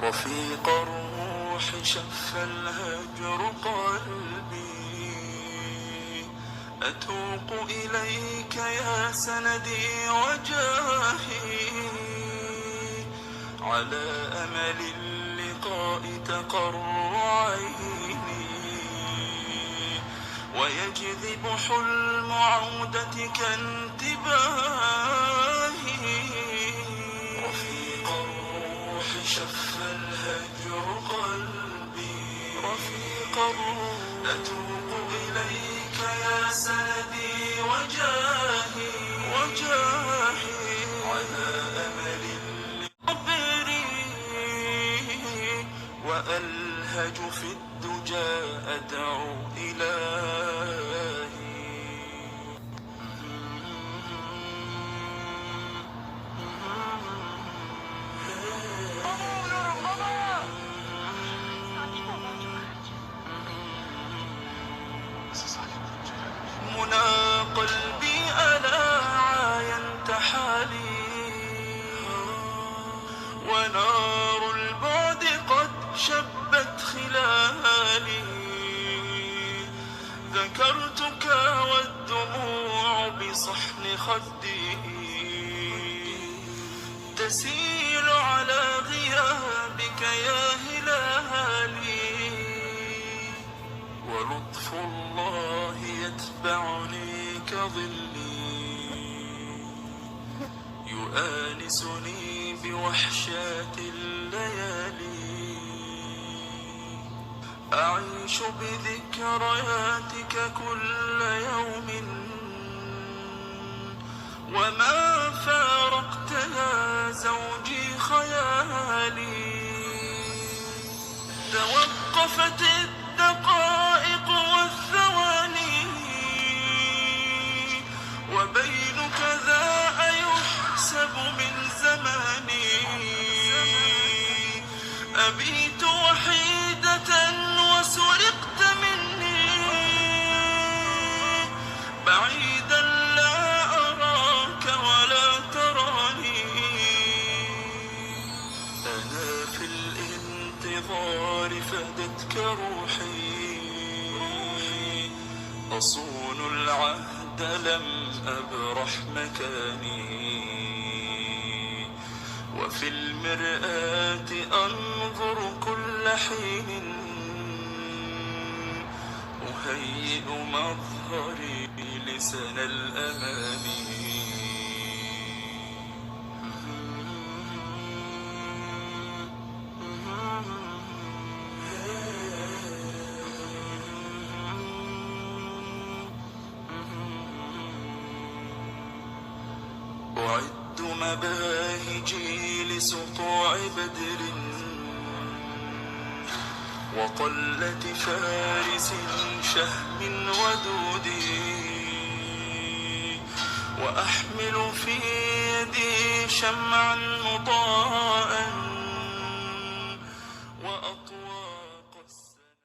رفيق الروح شف الهجر قلبي، أتوق إليك يا سندي وجاهي، على أمل اللقاء تقر عيني، ويجذب حلم عودتك انتباهي. رفيق الروح شف الهجر قلبي، رفيق الروح أتوب إليك يا سندي وجاهي، على أمل صبري، وألهج في الدجى أدعو إلهي. منى قلبي ألا عاينت حالي، ونار البعد قد شبت خلالي، ذكرتك والدموع بصحن خدي تسيل على غيابك يا هلالي، ولطف الله يتبعني كظلي، يؤانسني بوحشات الليالي، أعيش بذكرياتك كل يوم، وما فارقت يا زوجي خيالي، توقفت الدقائق والثواني، وبينك ذا أيحسب من زماني، أبيت وحيدة وسرقت مني، بعيدا لا أراك ولا تراني، أنا في الانتظار فدتك روحي، أصون العهد لم أبرح مكاني، وفي المرآة أنظر كل حين، أهيئ مظهري لسنى الأماني. أعد مباهجي لسطوع بدر، وقلة فارس شهم ودود، وأحمل في يدي شمعا مضاء